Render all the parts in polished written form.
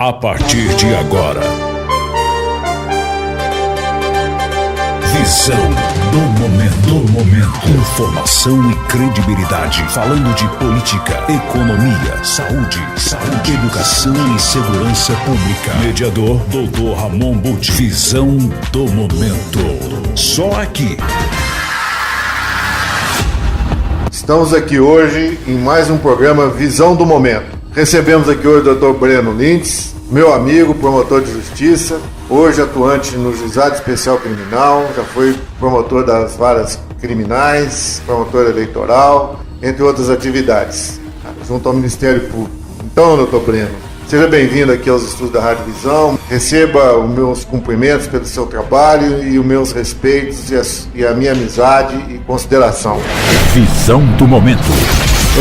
A partir de agora, visão do momento. Informação e credibilidade. Falando de política, economia, saúde, educação e segurança pública. Mediador Dr. Ramon Butti. Visão do momento. Só aqui. Estamos aqui hoje em mais um programa Visão do Momento. Recebemos aqui hoje o Dr. Breno Lintz, meu amigo, promotor de justiça, hoje atuante no Juizado Especial Criminal, já foi promotor das varas criminais, promotor eleitoral, entre outras atividades, junto ao Ministério Público. Então, Dr. Breno, seja bem-vindo aqui aos estudos da Rádio Visão, receba os meus cumprimentos pelo seu trabalho e os meus respeitos e a minha amizade e consideração. Visão do momento.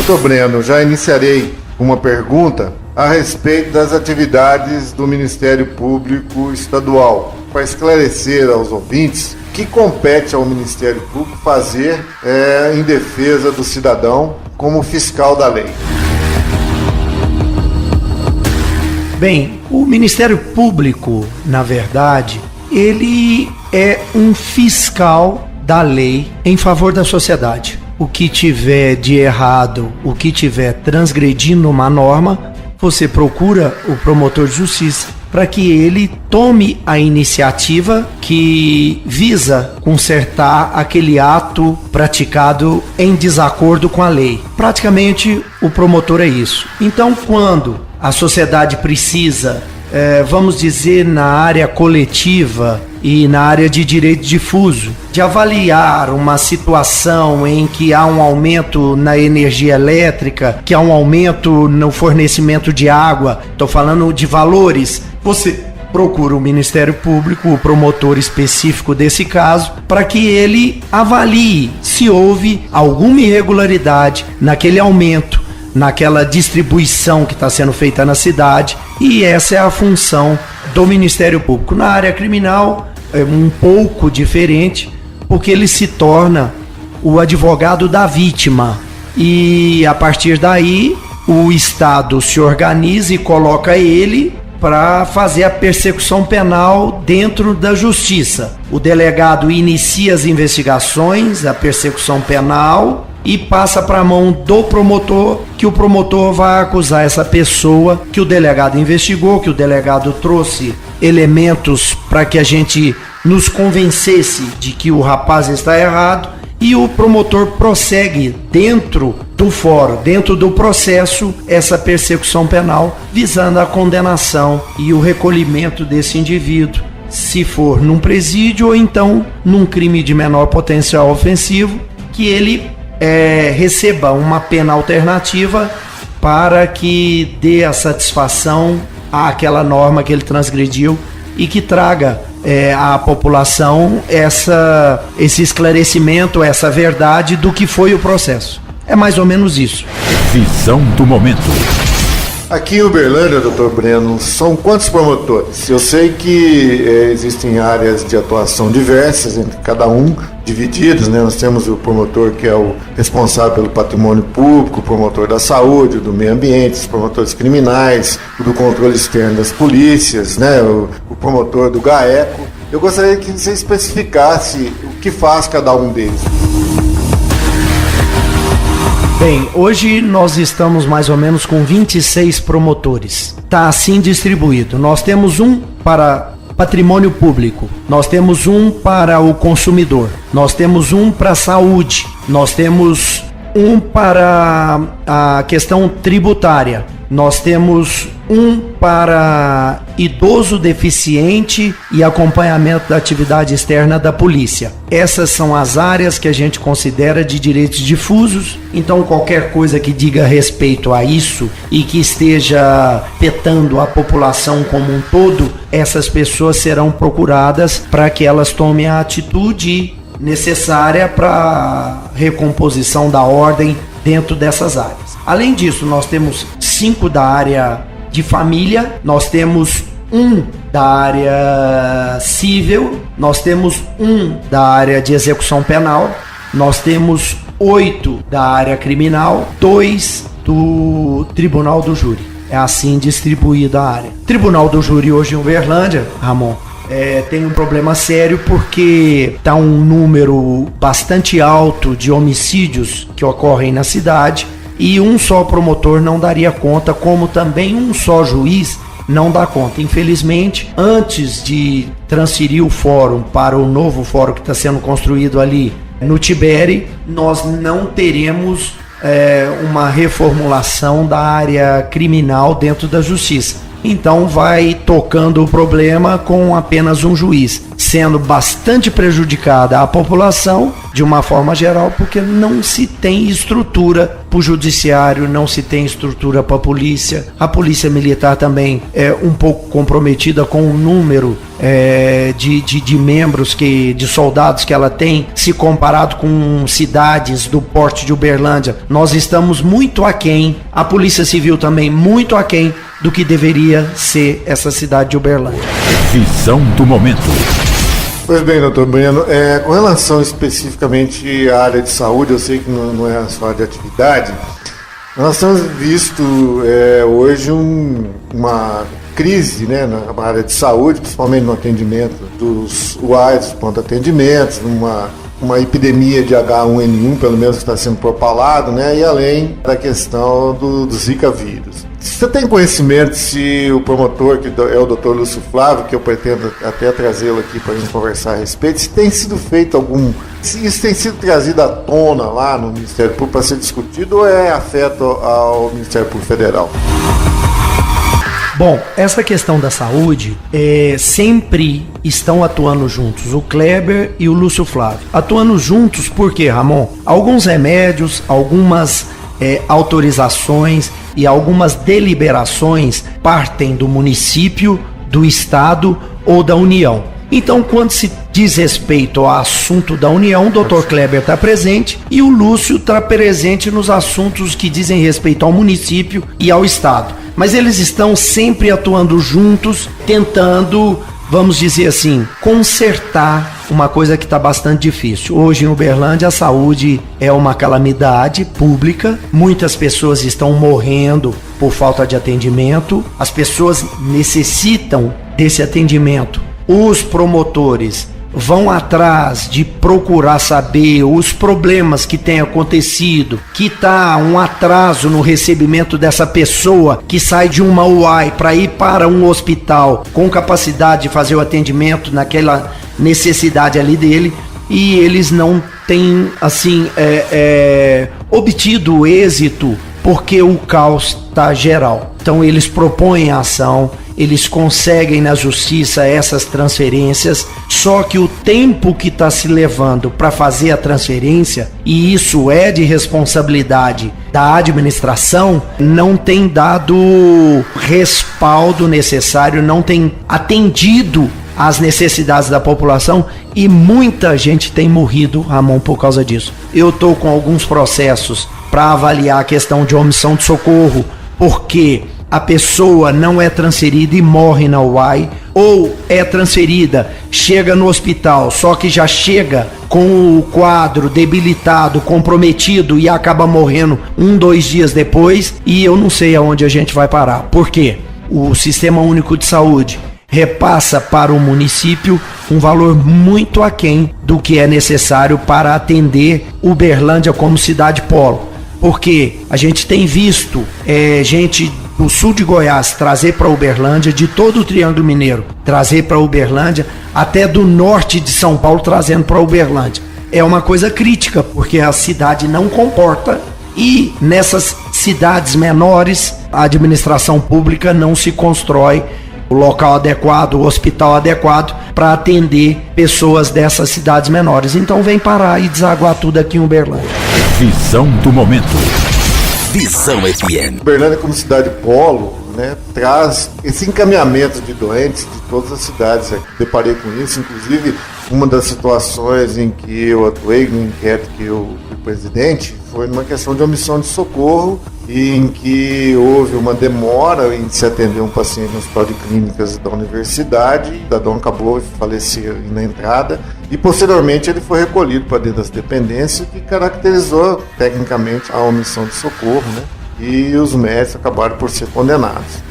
Dr. Breno, já iniciarei uma pergunta a respeito das atividades do Ministério Público Estadual, para esclarecer aos ouvintes que compete ao Ministério Público fazer em defesa do cidadão como fiscal da lei. Bem, o Ministério Público, na verdade, ele é um fiscal da lei em favor da sociedade. O que tiver de errado, o que tiver transgredindo uma norma, você procura o promotor de justiça para que ele tome a iniciativa que visa consertar aquele ato praticado em desacordo com a lei. Praticamente o promotor é isso. Então, quando a sociedade precisa, vamos dizer, na área coletiva e na área de direito difuso, de avaliar uma situação em que há um aumento na energia elétrica, que há um aumento no fornecimento de água, estou falando de valores, você procura o Ministério Público, o promotor específico desse caso, para que ele avalie se houve alguma irregularidade naquele aumento, naquela distribuição que está sendo feita na cidade, e essa é a função do Ministério Público. Na área criminal é um pouco diferente, porque ele se torna o advogado da vítima, e a partir daí o Estado se organiza e coloca ele para fazer a persecução penal dentro da justiça. O delegado inicia as investigações, a persecução penal, e passa para a mão do promotor, que o promotor vai acusar essa pessoa que o delegado investigou, que o delegado trouxe elementos para que a gente nos convencesse de que o rapaz está errado, e o promotor prossegue dentro do fórum, dentro do processo, essa persecução penal, visando a condenação e o recolhimento desse indivíduo, se for num presídio ou então num crime de menor potencial ofensivo, que ele receba uma pena alternativa para que dê a satisfação àquela norma que ele transgrediu e que traga à população esse esclarecimento, essa verdade do que foi o processo. É mais ou menos isso. Visão do momento. Aqui em Uberlândia, Dr. Breno, são quantos promotores? Eu sei que existem áreas de atuação diversas, entre cada um, divididos, né? Nós temos o promotor que é o responsável pelo patrimônio público, o promotor da saúde, do meio ambiente, os promotores criminais, do controle externo das polícias, né? O promotor do GAECO. Eu gostaria que você especificasse o que faz cada um deles. Bem, hoje nós estamos mais ou menos com 26 promotores. Está assim distribuído. Nós temos um para patrimônio público, nós temos um para o consumidor, nós temos um para a saúde, nós temos um para a questão tributária, nós temos um para idoso deficiente e acompanhamento da atividade externa da polícia. Essas são as áreas que a gente considera de direitos difusos, então qualquer coisa que diga respeito a isso e que esteja afetando a população como um todo, essas pessoas serão procuradas para que elas tomem a atitude necessária para a recomposição da ordem dentro dessas áreas. Além disso, nós temos 5 da área de família, nós temos 1 da área civil, nós temos 1 da área de execução penal, nós temos 8 da área criminal, 2 do Tribunal do Júri. É assim distribuída a área. Tribunal do Júri hoje em Uberlândia, Ramon, tem um problema sério porque está um número bastante alto de homicídios que ocorrem na cidade e um só promotor não daria conta, como também um só juiz não dá conta. Infelizmente, antes de transferir o fórum para o novo fórum que está sendo construído ali no Tibere, nós não teremos uma reformulação da área criminal dentro da justiça. Então vai tocando o problema com apenas um juiz, sendo bastante prejudicada a população de uma forma geral, porque não se tem estrutura para o judiciário, não se tem estrutura para a polícia. A polícia militar também é um pouco comprometida com o número de membros, de soldados que ela tem, se comparado com cidades do porte de Uberlândia. Nós estamos muito aquém, a Polícia Civil também muito aquém do que deveria ser essa cidade de Uberlândia. Visão do momento. Pois bem, doutor Breno, com relação especificamente à área de saúde, eu sei que não é a sua área de atividade, nós temos visto hoje uma crise, né, na área de saúde, principalmente no atendimento dos UAIs, dos pronto-atendimentos, uma epidemia de H1N1, pelo menos que está sendo propalado, né, e além da questão do Zika vírus. Você tem conhecimento se o promotor, que é o Dr. Lúcio Flávio, que eu pretendo até trazê-lo aqui para a gente conversar a respeito, se tem sido feito se isso tem sido trazido à tona lá no Ministério Público para ser discutido ou é afeto ao Ministério Público Federal? Bom, essa questão da saúde sempre estão atuando juntos, o Kleber e o Lúcio Flávio. Atuando juntos por quê, Ramon? Alguns remédios, algumas autorizações e algumas deliberações partem do município, do estado ou da União. Então, quando se diz respeito ao assunto da União, o Dr. Kleber está presente e o Lúcio está presente nos assuntos que dizem respeito ao município e ao estado. Mas eles estão sempre atuando juntos, tentando, vamos dizer assim, consertar uma coisa que está bastante difícil. Hoje em Uberlândia a saúde é uma calamidade pública, muitas pessoas estão morrendo por falta de atendimento, as pessoas necessitam desse atendimento. Os promotores vão atrás de procurar saber os problemas que têm acontecido, que está um atraso no recebimento dessa pessoa que sai de uma UAI para ir para um hospital com capacidade de fazer o atendimento naquela necessidade ali dele, e eles não têm assim obtido êxito porque o caos está geral. Então eles propõem a ação, eles conseguem na justiça essas transferências, só que o tempo que está se levando para fazer a transferência, e isso é de responsabilidade da administração, não tem dado respaldo necessário, não tem atendido às necessidades da população, e muita gente tem morrido, Ramon, por causa disso. Eu estou com alguns processos para avaliar a questão de omissão de socorro, porque a pessoa não é transferida e morre na UAI, ou é transferida, chega no hospital, só que já chega com o quadro debilitado, comprometido e acaba morrendo 1-2 dias depois, e eu não sei aonde a gente vai parar. Por quê? O Sistema Único de Saúde repassa para o município um valor muito aquém do que é necessário para atender Uberlândia como cidade polo. Porque a gente tem visto gente do sul de Goiás trazer para Uberlândia, de todo o Triângulo Mineiro trazer para Uberlândia, até do norte de São Paulo trazendo para Uberlândia. É uma coisa crítica, porque a cidade não comporta, e nessas cidades menores a administração pública não se constrói o local adequado, o hospital adequado para atender pessoas dessas cidades menores. Então vem parar e desaguar tudo aqui em Uberlândia. Visão do momento. Visão FM. Uberlândia, como cidade polo, né, traz esse encaminhamento de doentes de todas as cidades. Eu deparei com isso, inclusive uma das situações em que eu atuei no inquérito que eu fui presidente foi numa questão de omissão de socorro, e em que houve uma demora em se atender um paciente no Hospital de Clínicas da Universidade. O cidadão acabou de falecer na entrada e posteriormente ele foi recolhido para dentro das dependências, que caracterizou tecnicamente a omissão de socorro, né? e os médicos acabaram por ser condenados.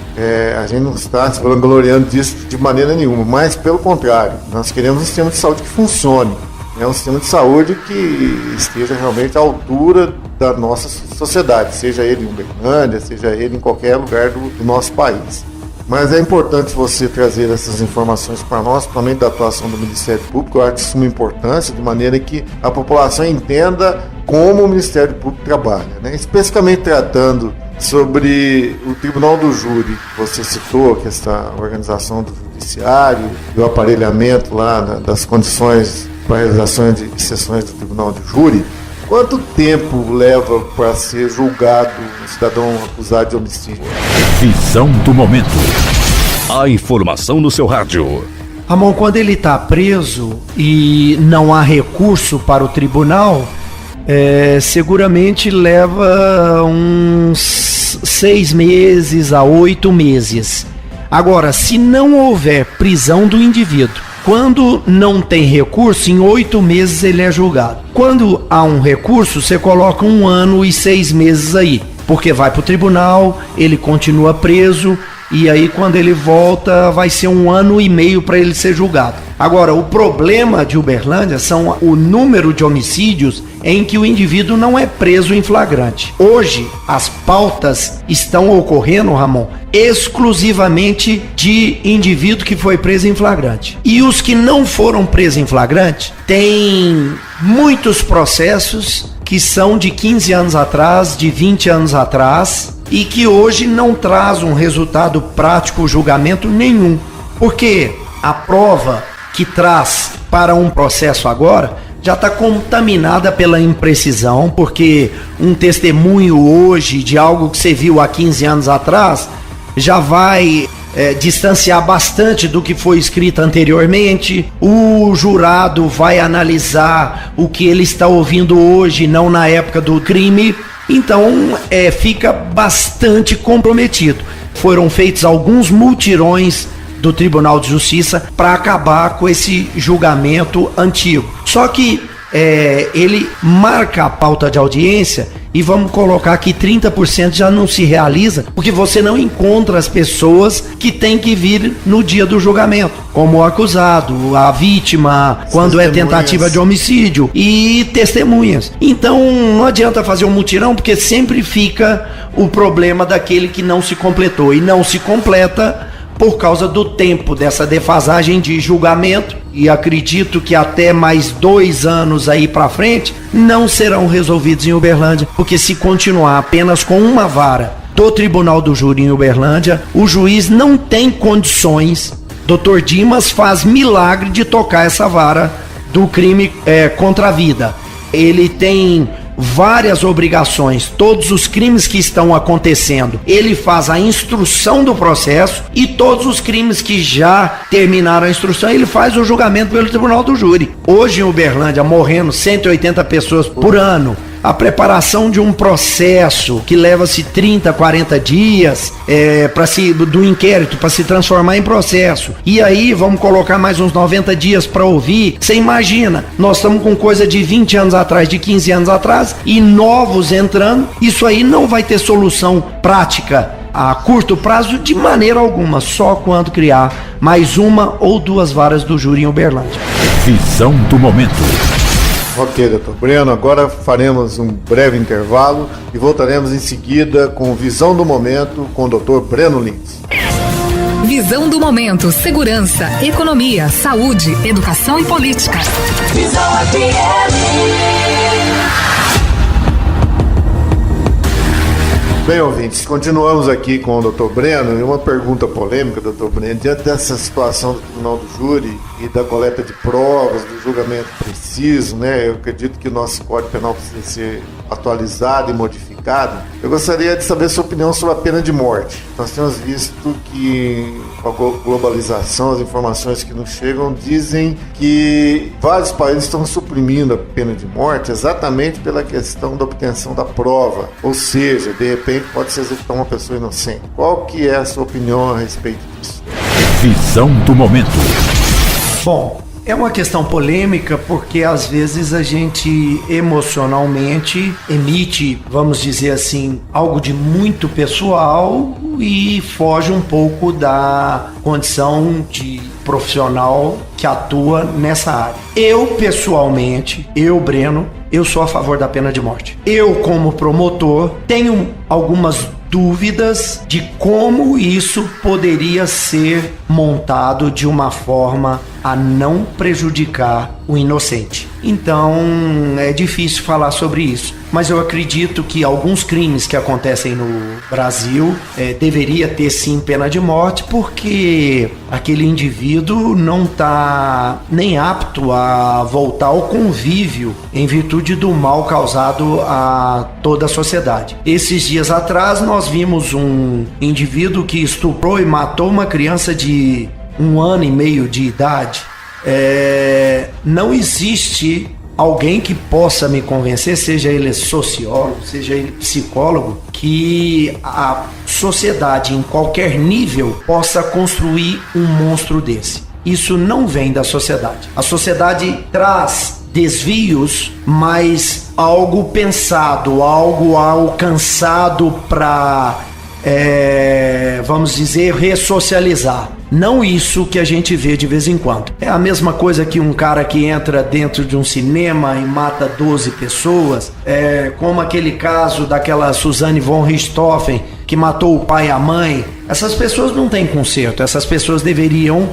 A gente não está se vangloriando disso de maneira nenhuma, mas pelo contrário, nós queremos um sistema de saúde que funcione, um sistema de saúde que esteja realmente à altura da nossa sociedade, seja ele em Uberlândia, seja ele em qualquer lugar do nosso país. Mas é importante você trazer essas informações para nós, principalmente da atuação do Ministério Público. Eu acho de suma importância, de maneira que a população entenda como o Ministério Público trabalha, Especificamente tratando sobre o Tribunal do Júri, que você citou, que essa organização do Judiciário, do aparelhamento lá das condições para a realização de sessões do Tribunal do Júri. Quanto tempo leva para ser julgado um cidadão acusado de homicídio? Visão do momento. A informação no seu rádio. Ramon, quando ele está preso e não há recurso para o tribunal, seguramente leva uns 6 meses a 8 meses. Agora, se não houver prisão do indivíduo, quando não tem recurso, em 8 meses ele é julgado. Quando há um recurso, você coloca 1 ano e 6 meses aí, porque vai para o tribunal, ele continua preso, e aí quando ele volta vai ser 1 ano e meio para ele ser julgado. Agora, o problema de Uberlândia são o número de homicídios em que o indivíduo não é preso em flagrante. Hoje, as pautas estão ocorrendo, Ramon, exclusivamente de indivíduo que foi preso em flagrante. E os que não foram presos em flagrante, tem muitos processos que são de 15 anos atrás, de 20 anos atrás, e que hoje não traz um resultado prático, julgamento nenhum. Porque a prova que traz para um processo agora já está contaminada pela imprecisão, porque um testemunho hoje de algo que você viu há 15 anos atrás já vai distanciar bastante do que foi escrito anteriormente. O jurado vai analisar o que ele está ouvindo hoje, não na época do crime. Então fica bastante comprometido. Foram feitos alguns multirões do Tribunal de Justiça para acabar com esse julgamento antigo. Só que ele marca a pauta de audiência e vamos colocar que 30% já não se realiza, porque você não encontra as pessoas que têm que vir no dia do julgamento, como o acusado, a vítima, quando é tentativa de homicídio, e testemunhas. Então não adianta fazer um mutirão, porque sempre fica o problema daquele que não se completou, e não se completa por causa do tempo dessa defasagem de julgamento, e acredito que até mais 2 anos aí para frente não serão resolvidos em Uberlândia, porque se continuar apenas com uma vara do Tribunal do Júri em Uberlândia, o juiz não tem condições. Dr. Dimas faz milagre de tocar essa vara do crime contra a vida. Ele tem várias obrigações, todos os crimes que estão acontecendo, ele faz a instrução do processo, e todos os crimes que já terminaram a instrução, ele faz o julgamento pelo Tribunal do Júri. Hoje em Uberlândia, morrendo 180 pessoas por ano, a preparação de um processo que leva-se 30, 40 dias do inquérito para se transformar em processo. E aí vamos colocar mais uns 90 dias para ouvir. Você imagina, nós estamos com coisa de 20 anos atrás, de 15 anos atrás, e novos entrando. Isso aí não vai ter solução prática a curto prazo de maneira alguma, só quando criar mais 1 ou 2 varas do júri em Uberlândia. Visão do momento. Ok, doutor Breno, agora faremos um breve intervalo e voltaremos em seguida com Visão do Momento com o doutor Breno Lintz. Visão do Momento, segurança, economia, saúde, educação e política. Visão Bem, ouvintes, continuamos aqui com o Dr. Breno, e uma pergunta polêmica, Dr. Breno, diante dessa situação do Tribunal do Júri e da coleta de provas, do julgamento preciso, eu acredito que o nosso Código Penal precisa ser atualizado e modificado. Eu gostaria de saber a sua opinião sobre a pena de morte. Nós temos visto que, com a globalização, as informações que nos chegam dizem que vários países estão suprimindo a pena de morte exatamente pela questão da obtenção da prova, ou seja, de repente pode se executar uma pessoa inocente. Qual que é a sua opinião a respeito disso? Visão do momento. Bom, É uma questão polêmica porque às vezes a gente emocionalmente emite, vamos dizer assim, algo de muito pessoal e foge um pouco da condição de profissional que atua nessa área. Eu, pessoalmente, Breno, eu sou a favor da pena de morte. Eu, como promotor, tenho algumas dúvidas de como isso poderia ser montado de uma forma a não prejudicar o inocente. Então, é difícil falar sobre isso. Mas eu acredito que alguns crimes que acontecem no Brasil deveria ter sim pena de morte, porque aquele indivíduo não está nem apto a voltar ao convívio em virtude do mal causado a toda a sociedade. Esses dias atrás nós vimos um indivíduo que estuprou e matou uma criança de 1 ano e meio de idade. Não existe alguém que possa me convencer, seja ele sociólogo, seja ele psicólogo, que a sociedade em qualquer nível possa construir um monstro desse. Isso não vem da sociedade. A sociedade traz desvios, mas algo pensado, algo alcançado para, vamos dizer, ressocializar. Não isso que a gente vê de vez em quando. É a mesma coisa que um cara que entra dentro de um cinema e mata 12 pessoas, como aquele caso daquela Suzanne von Richthofen, que matou o pai e a mãe. Essas pessoas não têm conserto, essas pessoas deveriam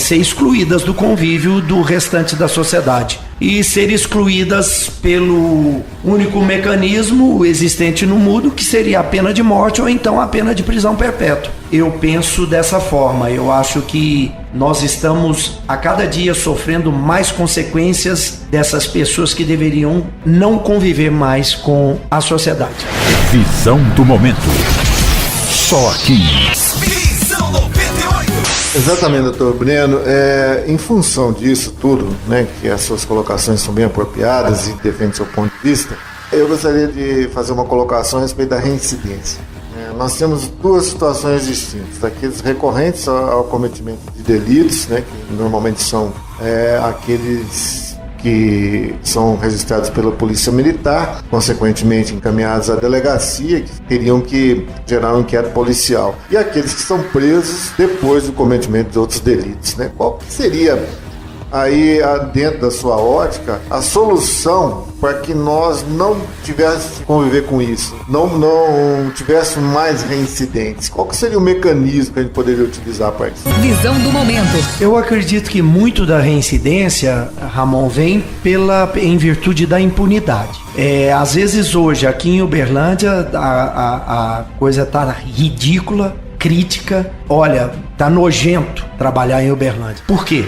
ser excluídas do convívio do restante da sociedade e ser excluídas pelo único mecanismo existente no mundo, que seria a pena de morte ou então a pena de prisão perpétua. Eu penso dessa forma. Eu acho que nós estamos a cada dia sofrendo mais consequências dessas pessoas que deveriam não conviver mais com a sociedade. Visão do momento. Só aqui. Visão 98. Exatamente, doutor Breno. Em função disso tudo, né, que as suas colocações são bem apropriadas e defendem seu ponto de vista, eu gostaria de fazer uma colocação a respeito da reincidência. Nós temos duas situações distintas: aqueles recorrentes ao cometimento de delitos, né, que normalmente são aqueles que são registrados pela Polícia Militar, consequentemente encaminhados à delegacia, que teriam que gerar um inquérito policial, e aqueles que são presos depois do cometimento de outros delitos, né? Qual seria aí, dentro da sua ótica, a solução para que nós não tivéssemos que conviver com isso, não tivéssemos mais reincidentes? Qual que seria o mecanismo que a gente poderia utilizar para isso? Visão do momento. Eu acredito que muito da reincidência, Ramon, vem em virtude da impunidade. Às vezes hoje, aqui em Uberlândia, a coisa tá ridícula, crítica. Olha, tá nojento trabalhar em Uberlândia. Por quê?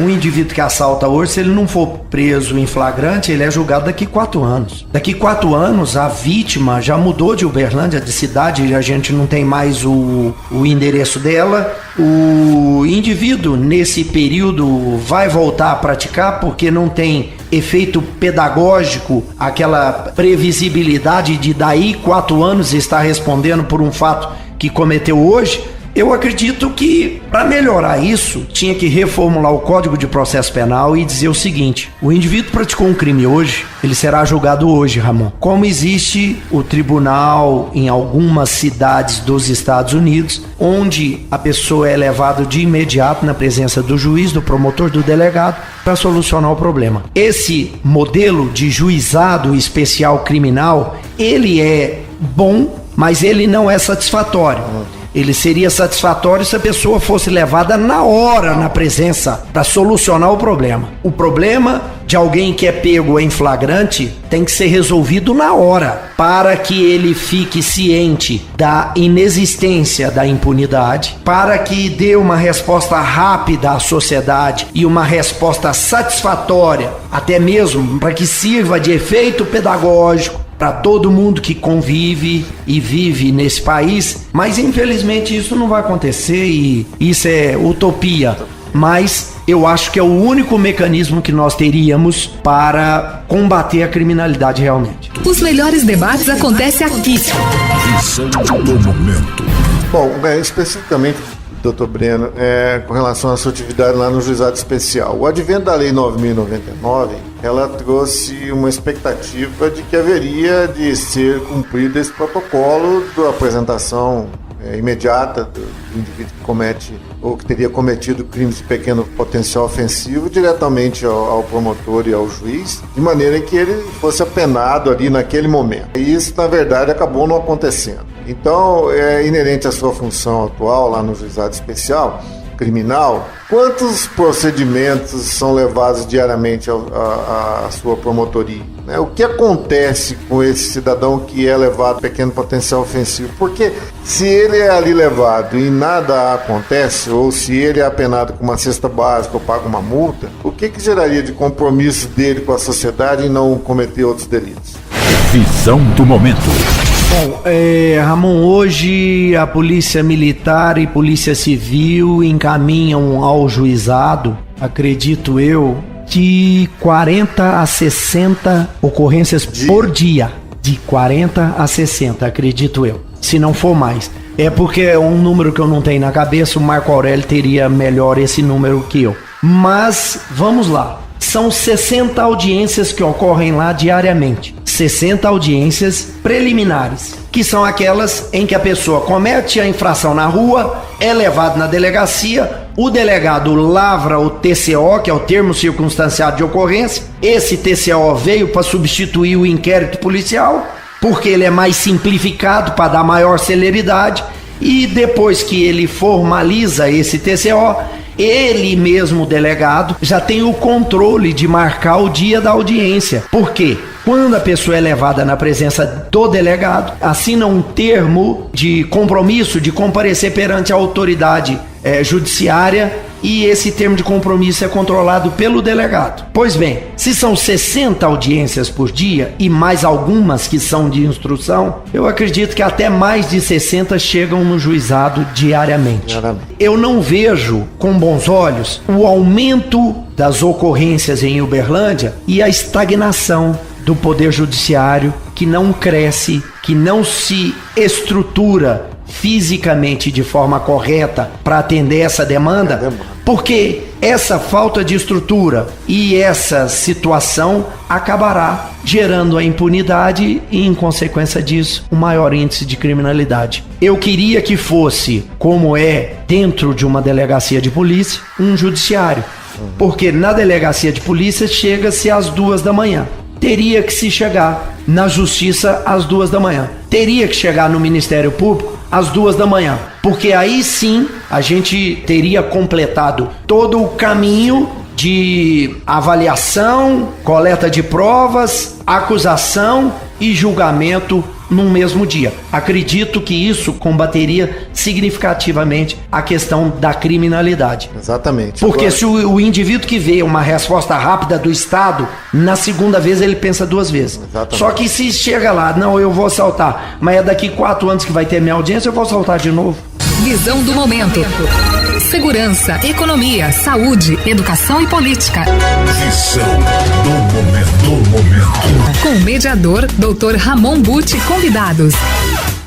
Um indivíduo que assalta hoje, se ele não for preso em flagrante, ele é julgado daqui 4 anos. Daqui 4 anos, a vítima já mudou de Uberlândia, de cidade, a gente não tem mais o endereço dela. O indivíduo, nesse período, vai voltar a praticar porque não tem efeito pedagógico, aquela previsibilidade de daí 4 anos estar respondendo por um fato que cometeu hoje. Eu acredito que, para melhorar isso, tinha que reformular o Código de Processo Penal e dizer o seguinte: o indivíduo praticou um crime hoje, ele será julgado hoje, Ramon. Como existe o tribunal em algumas cidades dos Estados Unidos, onde a pessoa é levada de imediato na presença do juiz, do promotor, do delegado, para solucionar o problema. Esse modelo de juizado especial criminal, ele é bom, mas ele não é satisfatório. Ele seria satisfatório se a pessoa fosse levada na hora na presença para solucionar o problema. O problema de alguém que é pego em flagrante tem que ser resolvido na hora, para que ele fique ciente da inexistência da impunidade, para que dê uma resposta rápida à sociedade e uma resposta satisfatória, até mesmo para que sirva de efeito pedagógico para todo mundo que convive e vive nesse país. Mas infelizmente isso não vai acontecer e isso é utopia. Mas eu acho que é o único mecanismo que nós teríamos para combater a criminalidade realmente. Os melhores debates acontecem aqui. Visão do momento. Bom, especificamente doutor Breno, com relação à sua atividade lá no Juizado Especial. O advento da Lei 9.099, ela trouxe uma expectativa de que haveria de ser cumprido esse protocolo da apresentação imediata do indivíduo que comete ou que teria cometido crimes de pequeno potencial ofensivo diretamente ao promotor e ao juiz, de maneira que ele fosse apenado ali naquele momento. E isso, na verdade, acabou não acontecendo. Então, é inerente à sua função atual lá no Juizado Especial Criminal, quantos procedimentos são levados diariamente à sua promotoria? Né? O que acontece com esse cidadão que é levado a pequeno potencial ofensivo? Porque se ele é ali levado e nada acontece, ou se ele é apenado com uma cesta básica ou paga uma multa, o que geraria de compromisso dele com a sociedade em não cometer outros delitos? Visão do momento. Bom, Ramon, hoje a Polícia Militar e Polícia Civil encaminham ao juizado, acredito eu, de 40 a 60 ocorrências por dia. De 40 a 60, acredito eu, se não for mais. É porque é um número que eu não tenho na cabeça, o Marco Aurélio teria melhor esse número que eu. Mas, vamos lá. São 60 audiências que ocorrem lá diariamente. 60 audiências preliminares, que são aquelas em que a pessoa comete a infração na rua, é levado na delegacia, o delegado lavra o TCO, que é o termo circunstanciado de ocorrência. Esse TCO veio para substituir o inquérito policial, porque ele é mais simplificado para dar maior celeridade, e depois que ele formaliza esse TCO, ele mesmo, o delegado, já tem o controle de marcar o dia da audiência. Por quê? Quando a pessoa é levada na presença do delegado, assina um termo de compromisso de comparecer perante a autoridade judiciária, e esse termo de compromisso é controlado pelo delegado. Pois bem, se são 60 audiências por dia e mais algumas que são de instrução, eu acredito que até mais de 60 chegam no juizado diariamente. Eu não vejo com bons olhos o aumento das ocorrências em Uberlândia e a estagnação do Poder Judiciário, que não cresce, que não se estrutura fisicamente de forma correta para atender essa demanda, porque essa falta de estrutura e essa situação acabará gerando a impunidade e, em consequência disso, um maior índice de criminalidade. Eu queria que fosse, como é dentro de uma delegacia de polícia, um judiciário, porque na delegacia de polícia chega-se às 2 da manhã. Teria que se chegar na justiça às 2 da manhã. Teria que chegar no Ministério Público às 2 da manhã. Porque aí sim a gente teria completado todo o caminho de avaliação, coleta de provas, acusação e julgamento num mesmo dia. Acredito que isso combateria significativamente a questão da criminalidade. Exatamente. Porque se o indivíduo que vê uma resposta rápida do Estado, na segunda vez ele pensa 2 vezes. Exatamente. Só que se chega lá, não, eu vou assaltar, mas é daqui 4 anos que vai ter minha audiência, eu vou assaltar de novo. Visão do momento. Segurança, economia, saúde, educação e política. Visão do momento. Com o mediador, Dr. Ramon Butti, convidados.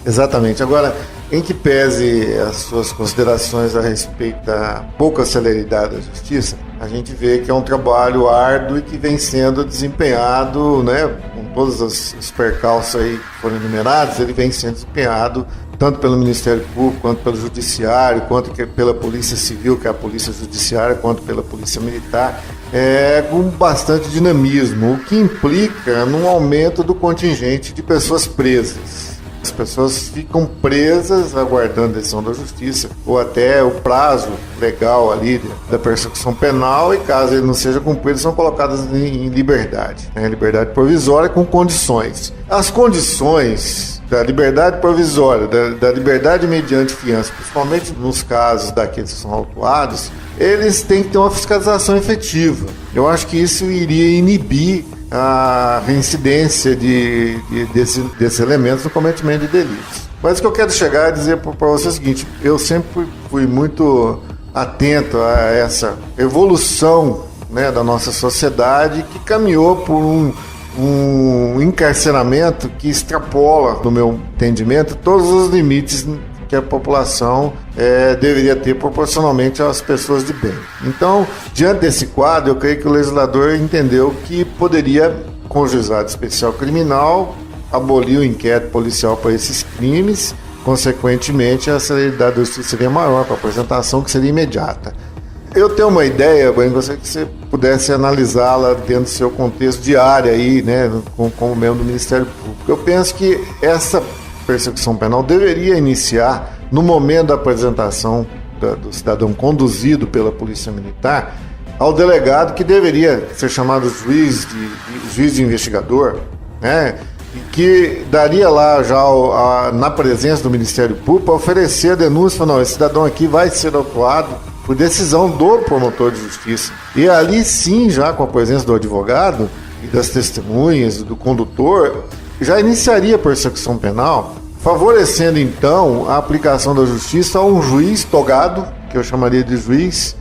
Exatamente. Agora, em que pese as suas considerações a respeito da pouca celeridade da justiça, a gente vê que é um trabalho árduo e que vem sendo desempenhado, né, com todos os percalços aí que foram enumerados, ele vem sendo desempenhado tanto pelo Ministério Público, quanto pelo Judiciário, quanto pela Polícia Civil, que é a Polícia Judiciária, quanto pela Polícia Militar, com bastante dinamismo, o que implica num aumento do contingente de pessoas presas. As pessoas ficam presas aguardando a decisão da justiça ou até o prazo legal ali da persecução penal, e caso ele não seja cumprido, são colocadas em liberdade, liberdade provisória com condições. As condições da liberdade provisória, da liberdade mediante fiança, principalmente nos casos daqueles que são autuados, eles têm que ter uma fiscalização efetiva. Eu acho que isso iria inibir a reincidência desses elementos no cometimento de delitos. Mas o que eu quero chegar a dizer para você é o seguinte: eu sempre fui muito atento a essa evolução, né, da nossa sociedade, que caminhou por um encarceramento que extrapola, no meu entendimento, todos os limites que a população deveria ter proporcionalmente às pessoas de bem. Então, diante desse quadro, eu creio que o legislador entendeu que poderia, com o Juizado Especial Criminal, abolir o inquérito policial para esses crimes, consequentemente a celeridade da justiça seria maior, para a apresentação que seria imediata. Eu tenho uma ideia, Breno, gostaria que você pudesse analisá-la dentro do seu contexto diário aí, né, como membro do Ministério Público. Eu penso que essa persecução penal deveria iniciar no momento da apresentação do cidadão conduzido pela Polícia Militar ao delegado, que deveria ser chamado juiz de investigador, né, e que daria lá já na presença do Ministério Público para oferecer a denúncia, não, esse cidadão aqui vai ser autuado por decisão do promotor de justiça. E ali sim, já com a presença do advogado e das testemunhas, do condutor, já iniciaria a persecução penal, favorecendo então a aplicação da justiça a um juiz togado, que eu chamaria de juiz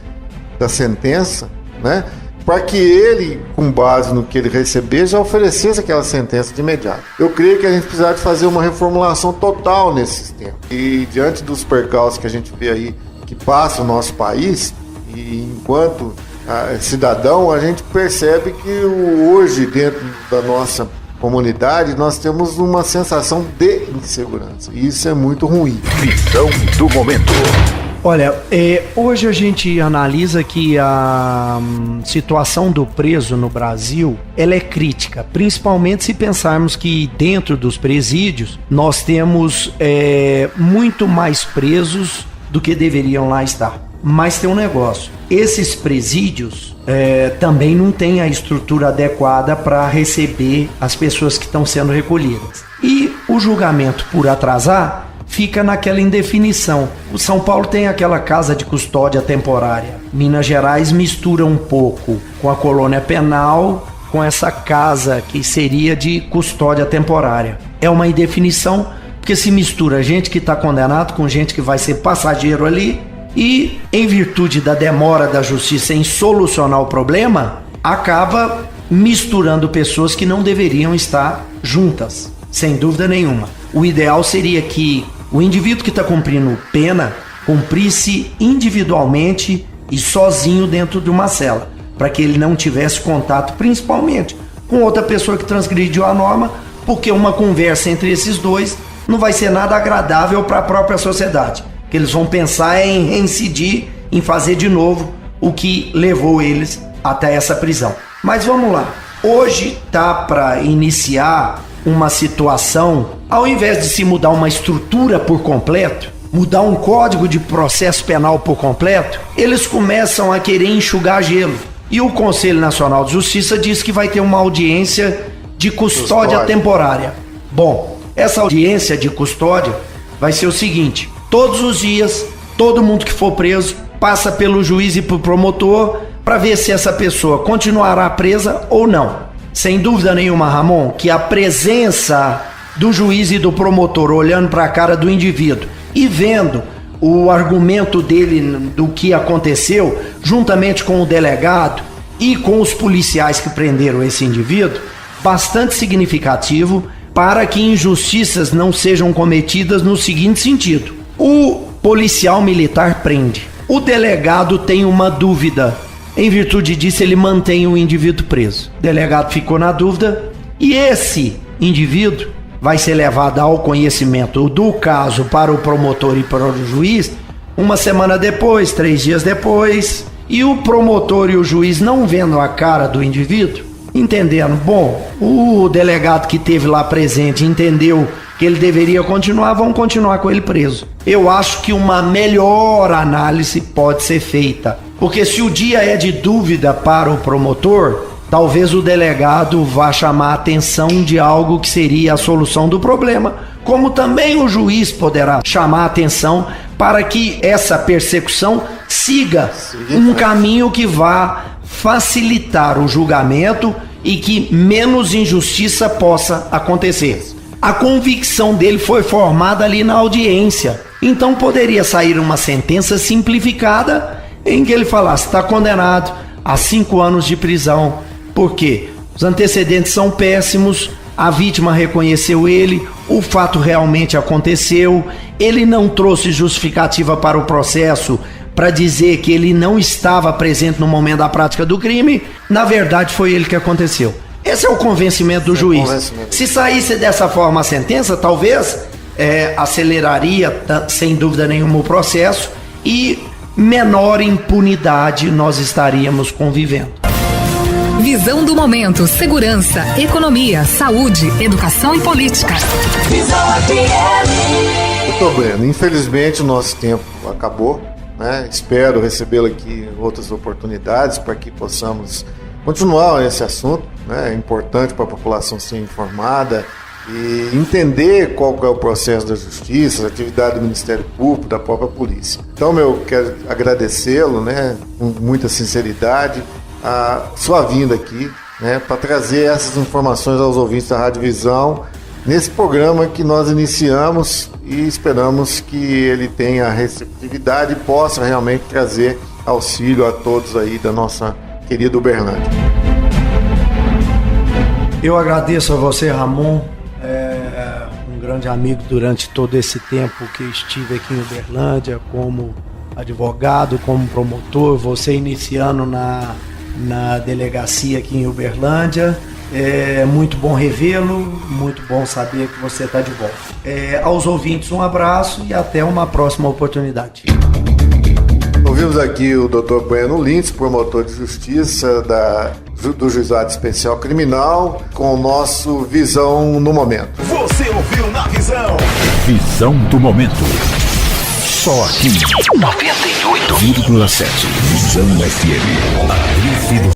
da sentença, né? Para que ele, com base no que ele receber, já oferecesse aquela sentença de imediato. Eu creio que a gente precisava de fazer uma reformulação total nesse sistema. E diante dos percalços que a gente vê aí, que passa o nosso país, e enquanto cidadão, a gente percebe que hoje, dentro da nossa comunidade, nós temos uma sensação de insegurança. E isso é muito ruim. Visão do momento. Olha, hoje a gente analisa que a situação do preso no Brasil, ela é crítica, principalmente se pensarmos que dentro dos presídios nós temos muito mais presos do que deveriam lá estar. Mas tem um negócio, esses presídios também não têm a estrutura adequada para receber as pessoas que estão sendo recolhidas. E o julgamento por atrasar fica naquela indefinição. O São Paulo tem aquela casa de custódia temporária. Minas Gerais mistura um pouco com a colônia penal, com essa casa que seria de custódia temporária. É uma indefinição, porque se mistura gente que está condenado com gente que vai ser passageiro ali, e em virtude da demora da justiça em solucionar o problema, acaba misturando pessoas que não deveriam estar juntas, sem dúvida nenhuma. O ideal seria que o indivíduo que está cumprindo pena cumprisse individualmente e sozinho dentro de uma cela, para que ele não tivesse contato principalmente com outra pessoa que transgrediu a norma, porque uma conversa entre esses dois não vai ser nada agradável para a própria sociedade, que eles vão pensar em reincidir, em fazer de novo o que levou eles até essa prisão. Mas vamos lá, hoje tá para iniciar uma situação, ao invés de se mudar uma estrutura por completo, mudar um código de processo penal por completo, eles começam a querer enxugar gelo. E o Conselho Nacional de Justiça diz que vai ter uma audiência de custódia temporária. Bom, essa audiência de custódia vai ser o seguinte: todos os dias, todo mundo que for preso passa pelo juiz e pelo promotor para ver se essa pessoa continuará presa ou não. Sem dúvida nenhuma, Ramon, que a presença do juiz e do promotor olhando para a cara do indivíduo e vendo o argumento dele do que aconteceu, juntamente com o delegado e com os policiais que prenderam esse indivíduo, bastante significativo para que injustiças não sejam cometidas no seguinte sentido: o policial militar prende, o delegado tem uma dúvida, em virtude disso ele mantém o indivíduo preso. O delegado ficou na dúvida e esse indivíduo vai ser levado ao conhecimento do caso para o promotor e para o juiz uma semana depois, 3 dias depois, e o promotor e o juiz não vendo a cara do indivíduo, entendendo, bom, o delegado que esteve lá presente entendeu que ele deveria continuar, vão continuar com ele preso. Eu acho que uma melhor análise pode ser feita, porque se o dia é de dúvida para o promotor, talvez o delegado vá chamar a atenção de algo que seria a solução do problema, como também o juiz poderá chamar a atenção para que essa persecução siga um caminho que vá facilitar o julgamento e que menos injustiça possa acontecer. A convicção dele foi formada ali na audiência, então poderia sair uma sentença simplificada em que ele falasse: está condenado a 5 anos de prisão. Por quê? Os antecedentes são péssimos a vítima reconheceu ele, o fato realmente aconteceu, ele não trouxe justificativa para o processo para dizer que ele não estava presente no momento da prática do crime, na verdade foi ele que aconteceu. Esse é o convencimento do juiz. Se saísse dessa forma a sentença, talvez aceleraria, sem dúvida nenhuma, o processo e menor impunidade nós estaríamos convivendo. Visão do momento, segurança, economia, saúde, educação e política. Visão FM. Doutor Breno, infelizmente o nosso tempo acabou, né? Espero recebê-lo aqui em outras oportunidades para que possamos continuar esse assunto, né? É importante para a população ser informada e entender qual é o processo da justiça, a atividade do Ministério Público, da própria polícia. Então, eu quero agradecê-lo, né, com muita sinceridade, a sua vinda aqui, né, para trazer essas informações aos ouvintes da Rádio Visão, nesse programa que nós iniciamos e esperamos que ele tenha receptividade e possa realmente trazer auxílio a todos aí da nossa querida Uberlândia. Eu agradeço a você, Ramon, um grande amigo durante todo esse tempo que estive aqui em Uberlândia como advogado, como promotor, você iniciando na delegacia aqui em Uberlândia. É muito bom revê-lo, muito bom saber que você está de volta. Aos ouvintes, um abraço e até uma próxima oportunidade. Ouvimos aqui o Dr. Breno Lintz, promotor de justiça do Juizado Especial Criminal, com o nosso Visão no Momento. Você ouviu na Visão. Visão do momento. Só aqui. 98,7. Visão FM.